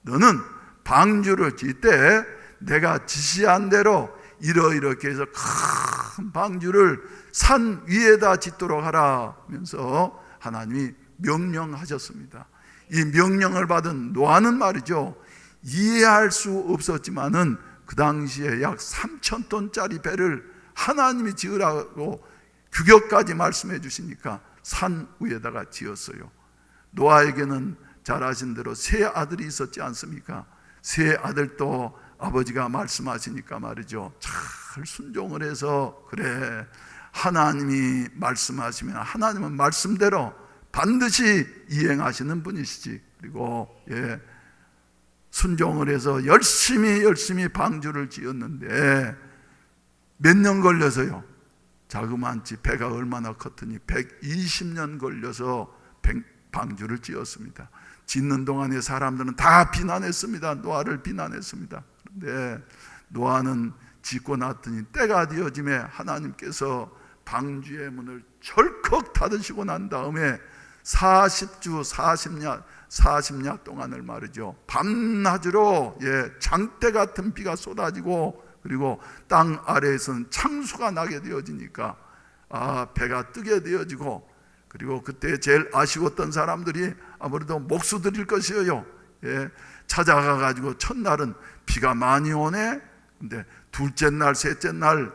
너는 방주를 질 때 내가 지시한 대로 이렇게 해서 큰 방주를 산 위에다 짓도록 하라 하면서 하나님이 명령하셨습니다. 이 명령을 받은 노아는 말이죠, 이해할 수 없었지만은 그 당시에 약 3,000톤짜리 배를 하나님이 지으라고 규격까지 말씀해 주시니까 산 위에다가 지었어요. 노아에게는 잘 아신 대로 세 아들이 있었지 않습니까? 세 아들도 아버지가 말씀하시니까 말이죠, 잘 순종을 해서, 그래, 하나님이 말씀하시면 하나님은 말씀대로 반드시 이행하시는 분이시지. 그리고 순종을 해서 열심히 방주를 지었는데 몇 년 걸려서요? 자그만치 배가 얼마나 컸더니 120년 걸려서 방주를 지었습니다. 짓는 동안에 사람들은 다 비난했습니다. 노아를 비난했습니다. 그런데 노아는 짓고 났더니 때가 되어짐에 하나님께서 방주의 문을 철컥 닫으시고 난 다음에 40주 40야 동안을 말이죠, 밤낮으로 장대 같은 비가 쏟아지고, 그리고 땅 아래에서는 창수가 나게 되어지니까 배가 뜨게 되어지고, 그리고 그때 제일 아쉬웠던 사람들이 아무래도 목수들일 것이에요. 찾아가 가지고 첫날은 비가 많이 오네. 근데 둘째 날, 셋째 날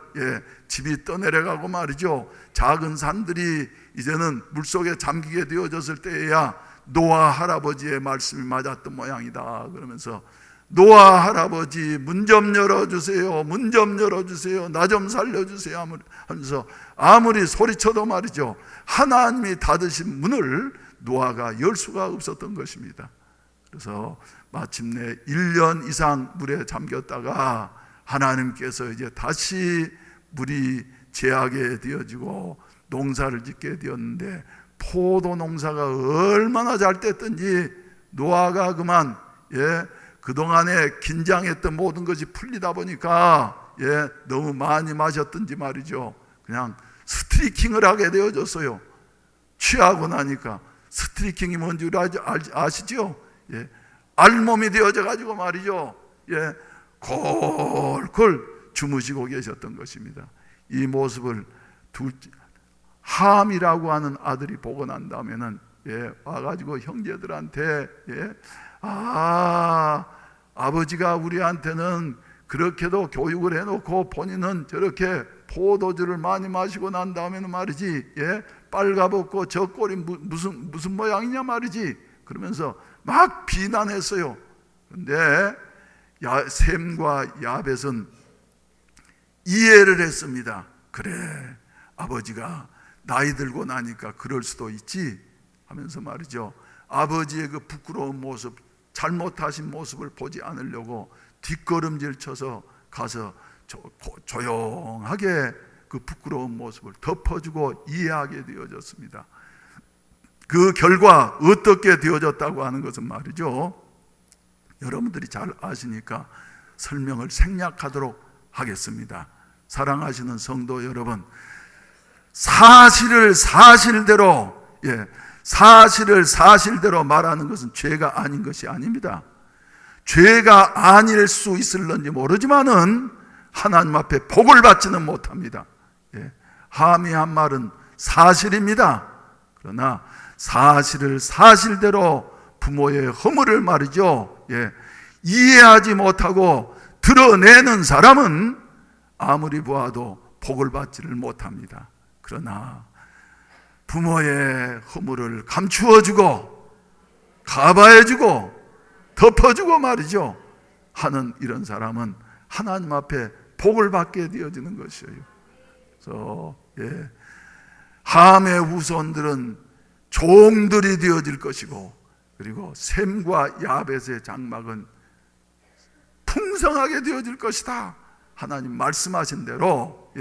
집이 떠내려가고 말이죠, 작은 산들이 이제는 물속에 잠기게 되어졌을 때에야 노아 할아버지의 말씀이 맞았던 모양이다. 그러면서 노아 할아버지 문 좀 열어주세요, 문 좀 열어주세요, 나 좀 살려주세요 하면서 아무리 소리쳐도 말이죠, 하나님이 닫으신 문을 노아가 열 수가 없었던 것입니다. 그래서 마침내 1년 이상 물에 잠겼다가 하나님께서 이제 다시 물이 제하게 되어지고 농사를 짓게 되었는데, 포도 농사가 얼마나 잘 됐든지 노아가 그만 그동안에 긴장했던 모든 것이 풀리다 보니까 너무 많이 마셨든지 말이죠, 그냥 스트리킹을 하게 되어졌어요. 취하고 나니까. 스트리킹이 뭔지 아시죠? 알몸이 되어져 가지고 말이죠, 골골 주무시고 계셨던 것입니다. 이 모습을 함이라고 하는 아들이 보고 난 다음에는 와가지고 형제들한테 아버지가 우리한테는 그렇게도 교육을 해놓고 본인은 저렇게 포도주를 많이 마시고 난 다음에는 말이지 빨가벗고 저 꼴이 무슨 모양이냐 말이지, 그러면서 막 비난했어요. 그런데 셈과 야벳은 이해를 했습니다. 그래, 아버지가 나이 들고 나니까 그럴 수도 있지 하면서 말이죠, 아버지의 그 부끄러운 모습, 잘못하신 모습을 보지 않으려고 뒷걸음질 쳐서 가서 조용하게 그 부끄러운 모습을 덮어주고 이해하게 되어졌습니다. 그 결과 어떻게 되어졌다고 하는 것은 말이죠, 여러분들이 잘 아시니까 설명을 생략하도록 하겠습니다. 사랑하시는 성도 여러분, 사실을 사실대로 말하는 것은 죄가 아닌 것이 아닙니다. 죄가 아닐 수 있을런지 모르지만은 하나님 앞에 복을 받지는 못합니다. 함이 한 말은 사실입니다. 그러나 사실을 사실대로 부모의 허물을 말이죠, 이해하지 못하고 드러내는 사람은 아무리 보아도 복을 받지를 못합니다. 그러나 부모의 허물을 감추어주고 가봐해주고 덮어주고 말이죠 하는 이런 사람은 하나님 앞에 복을 받게 되어지는 것이에요. 그래서 함의 후손들은 종들이 되어질 것이고, 그리고 셈과 야벳의 장막은 풍성하게 되어질 것이다. 하나님 말씀하신 대로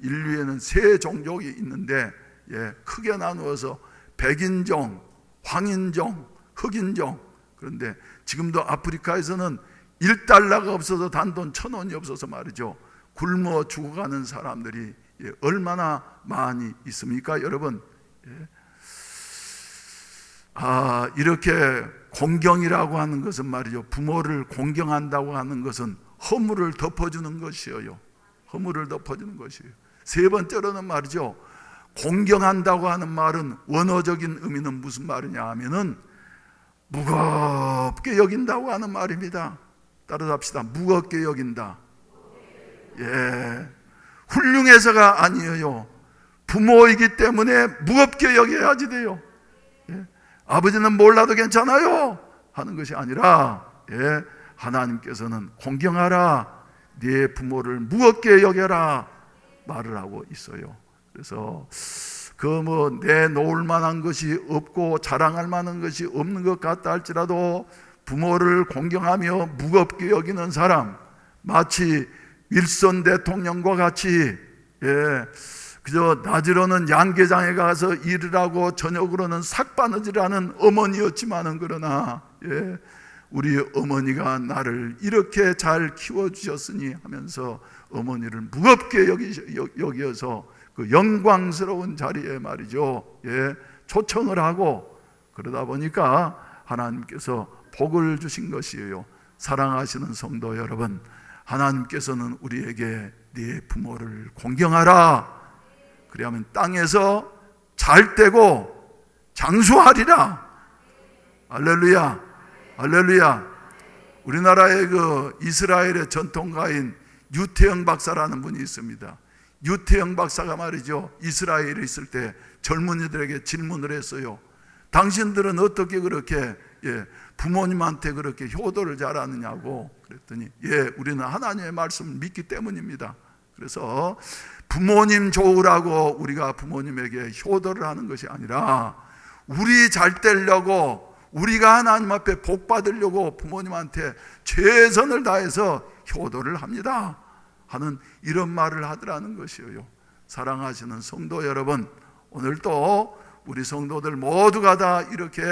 인류에는 세 종족이 있는데 크게 나누어서 백인종, 황인종, 흑인종. 그런데 지금도 아프리카에서는 1달러가 없어서 단돈 1,000원이 없어서 말이죠, 굶어 죽어가는 사람들이 얼마나 많이 있습니까 여러분? 이렇게 공경이라고 하는 것은 말이죠, 부모를 공경한다고 하는 것은 허물을 덮어주는 것이에요. 허물을 덮어주는 것이에요. 세 번째로는 말이죠, 공경한다고 하는 말은 원어적인 의미는 무슨 말이냐 하면은 무겁게 여긴다고 하는 말입니다. 따라서 합시다. 무겁게 여긴다. 훌륭해서가 아니에요. 부모이기 때문에 무겁게 여겨야지 돼요. 아버지는 몰라도 괜찮아요 하는 것이 아니라 하나님께서는 공경하라, 네 부모를 무겁게 여겨라 말을 하고 있어요. 그래서 내놓을 만한 것이 없고 자랑할 만한 것이 없는 것 같다 할지라도 부모를 공경하며 무겁게 여기는 사람, 마치 윌슨 대통령과 같이 그저 낮으로는 양계장에 가서 일을 하고 저녁으로는 삭바느질을 하는 어머니였지만은 그러나 우리 어머니가 나를 이렇게 잘 키워주셨으니 하면서 어머니를 무겁게 여기어서 그 영광스러운 자리에 말이죠, 초청을 하고 그러다 보니까 하나님께서 복을 주신 것이에요. 사랑하시는 성도 여러분, 하나님께서는 우리에게 네 부모를 공경하라, 그리하면 땅에서 잘 되고 장수하리라. 할렐루야, 할렐루야. 우리나라의 그 이스라엘의 전통가인 유태영 박사라는 분이 있습니다. 유태영 박사가 말이죠, 이스라엘에 있을 때 젊은이들에게 질문을 했어요. 당신들은 어떻게 그렇게 부모님한테 그렇게 효도를 잘하느냐고 그랬더니 우리는 하나님의 말씀을 믿기 때문입니다. 그래서 부모님 좋으라고 우리가 부모님에게 효도를 하는 것이 아니라 우리 잘 되려고, 우리가 하나님 앞에 복 받으려고 부모님한테 최선을 다해서 효도를 합니다 하는 이런 말을 하더라는 것이에요. 사랑하시는 성도 여러분, 오늘도 우리 성도들 모두가 다 이렇게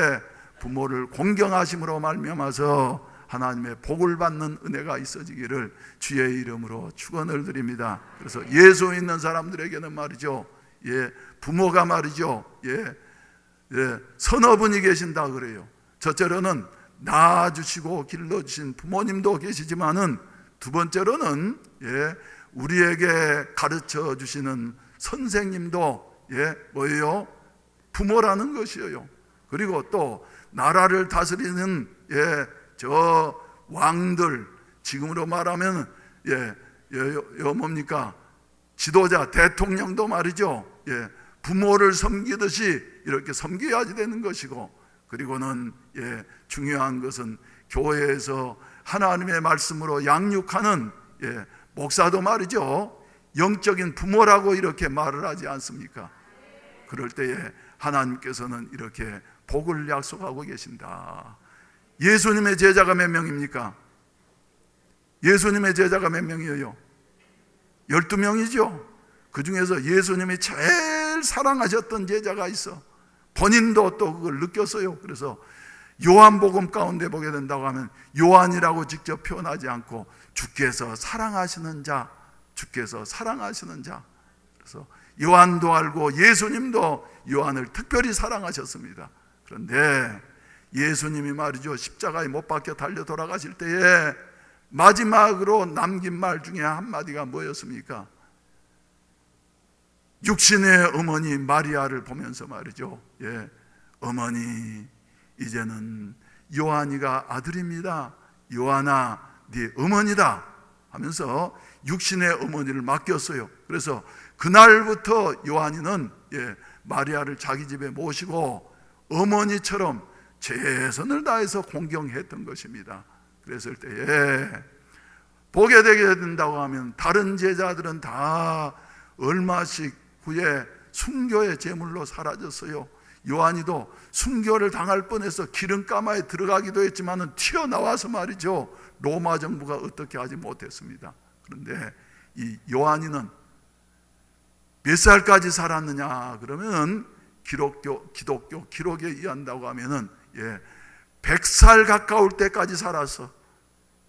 부모를 공경하심으로 말미암아서 하나님의 복을 받는 은혜가 있어지기를 주의 이름으로 축원을 드립니다. 그래서 예수 있는 사람들에게는 말이죠, 부모가 말이죠, 서너 분이 계신다 그래요. 첫째로는 낳아주시고 길러주신 부모님도 계시지만은 두 번째로는 우리에게 가르쳐 주시는 선생님도 뭐예요? 부모라는 것이에요. 그리고 또 나라를 다스리는 저 왕들, 지금으로 말하면 뭡니까? 지도자, 대통령도 말이죠, 부모를 섬기듯이 이렇게 섬겨야지 되는 것이고, 그리고는 중요한 것은 교회에서 하나님의 말씀으로 양육하는 목사도 말이죠, 영적인 부모라고 이렇게 말을 하지 않습니까? 그럴 때에 하나님께서는 이렇게 복을 약속하고 계신다. 예수님의 제자가 몇 명입니까? 예수님의 제자가 몇 명이에요? 12명이죠. 그 중에서 예수님이 제일 사랑하셨던 제자가 있어. 본인도 또 그걸 느꼈어요. 그래서 요한복음 가운데 보게 된다고 하면 요한이라고 직접 표현하지 않고 주께서 사랑하시는 자, 주께서 사랑하시는 자. 그래서 요한도 알고 예수님도 요한을 특별히 사랑하셨습니다. 그런데 예수님이 말이죠, 십자가에 못 박혀 달려 돌아가실 때에 마지막으로 남긴 말 중에 한마디가 뭐였습니까? 육신의 어머니 마리아를 보면서 말이죠, 어머니, 이제는 요한이가 아들입니다. 요한아, 네 어머니다 하면서 육신의 어머니를 맡겼어요. 그래서 그날부터 요한이는 마리아를 자기 집에 모시고 어머니처럼 최선을 다해서 공경했던 것입니다. 그랬을 때에 보게 되게 된다고 하면 다른 제자들은 다 얼마씩 후에 순교의 제물로 사라졌어요. 요한이도 순교를 당할 뻔해서 기름가마에 들어가기도 했지만 튀어나와서 말이죠, 로마 정부가 어떻게 하지 못했습니다. 그런데 이 요한이는 몇 살까지 살았느냐 그러면 기독교 기록에 의한다고 하면은 100살 가까울 때까지 살았어.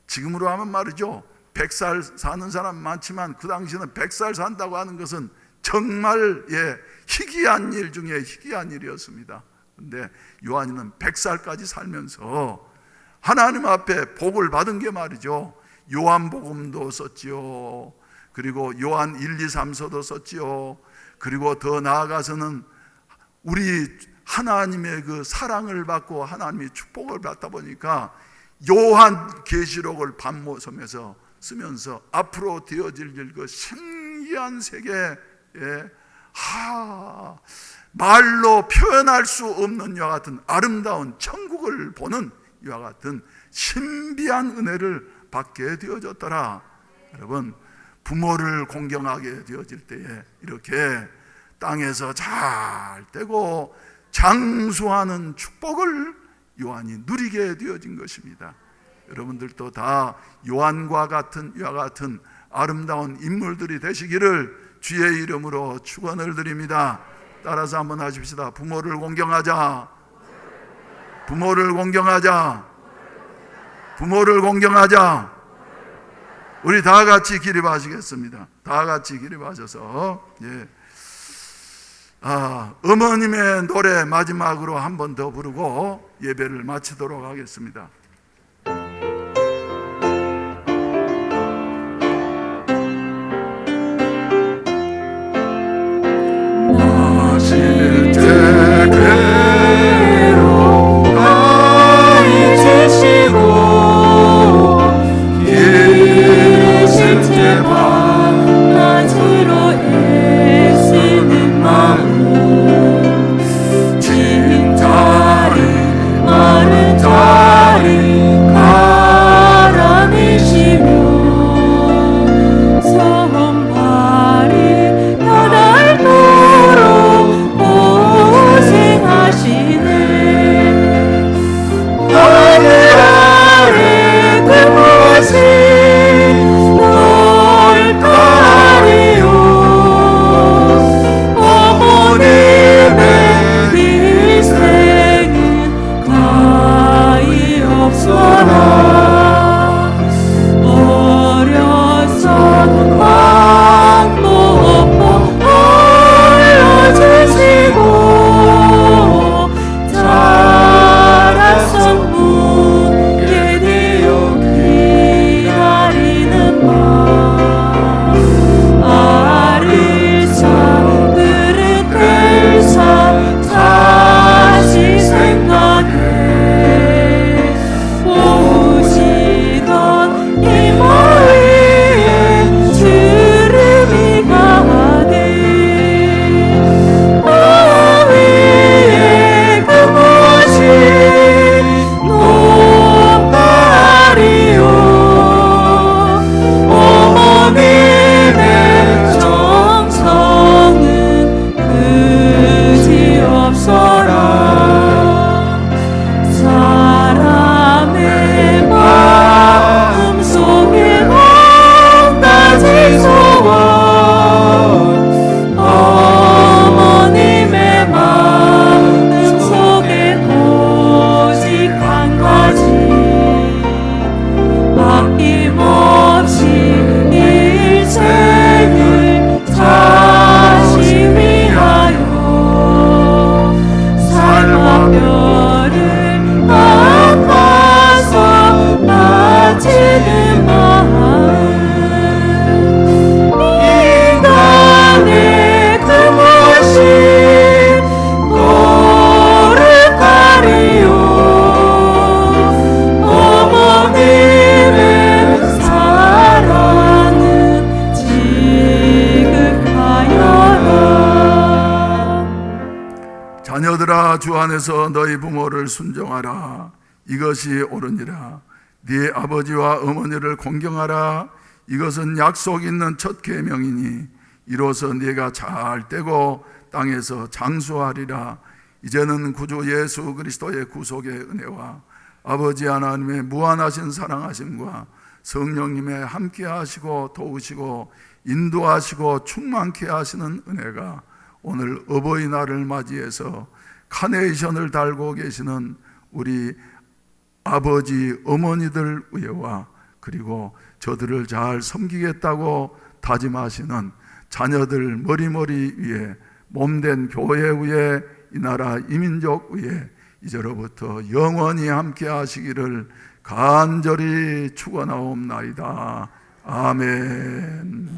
지금으로 하면 말이죠, 100살 사는 사람 많지만 그 당시에는 100살 산다고 하는 것은 정말 희귀한 일 중에 희귀한 일이었습니다. 그런데 요한이는 100살까지 살면서 하나님 앞에 복을 받은 게 말이죠, 요한복음도 썼지요. 그리고 요한 1, 2, 3서도 썼지요. 그리고 더 나아가서는 우리 하나님의 그 사랑을 받고 하나님의 축복을 받다 보니까 요한 계시록을 밤모섬에서 쓰면서 앞으로 되어질 그 신기한 세계, 말로 표현할 수 없는 이와 같은 아름다운 천국을 보는 이와 같은 신비한 은혜를 받게 되어졌더라. 여러분, 부모를 공경하게 되어질 때에 이렇게 땅에서 잘 되고 장수하는 축복을 요한이 누리게 되어진 것입니다. 여러분들도 다 요한과 같은 이와 같은 아름다운 인물들이 되시기를 주의 이름으로 축원을 드립니다. 따라서 한번 하십시다. 부모를 공경하자. 부모를 공경하자. 부모를 공경하자. 우리 다 같이 기립하시겠습니다. 다 같이 기립하셔서 어머님의 노래 마지막으로 한 번 더 부르고 예배를 마치도록 하겠습니다. 마실 때 괴로움 가해지시고 기르실 때 밤낮으로 애쓰는 마음 진 다리 마른 다리 가라니시며 손발이 펴닳도록 고생하시네. 하늘 아래 그 모습 넓다리요. 어머님의 희생은 가히 없어라. 어려서 방도 없고 올려주시고 자라서 묻게 되어 기다리는 밤 알을 사 그릇 끓사 다시 생각해 오시던 이모 위에 주름이 가득 위에 그곳이 높다리요. 어머님의 정성은 그지없어라. 사람의 마음속에 온가지 소원 어머님의 마음속에 오직 한 가지 아낌없이 일생을 다시 위하여 삶과 뼈를 깎아서 바치는 마음 인간의 그 모습 모르가리요. 어머님의 사랑은 지극하여라. 자녀들아 주 안에서 너희 부모를 순종하라. 이것이 옳으니라. 네 아버지와 어머니를 공경하라. 이것은 약속 있는 첫 계명이니 이로써 네가 잘 되고 땅에서 장수하리라. 이제는 구주 예수 그리스도의 구속의 은혜와 아버지 하나님의 무한하신 사랑하심과 성령님의 함께 하시고 도우시고 인도하시고 충만케 하시는 은혜가 오늘 어버이날을 맞이해서 카네이션을 달고 계시는 우리 아버지 어머니들 위에와 그리고 저들을 잘 섬기겠다고 다짐하시는 자녀들 머리머리 위에 몸된 교회 위에 이 나라 이민족 위에 이제로부터 영원히 함께 하시기를 간절히 축원하옵나이다. 아멘.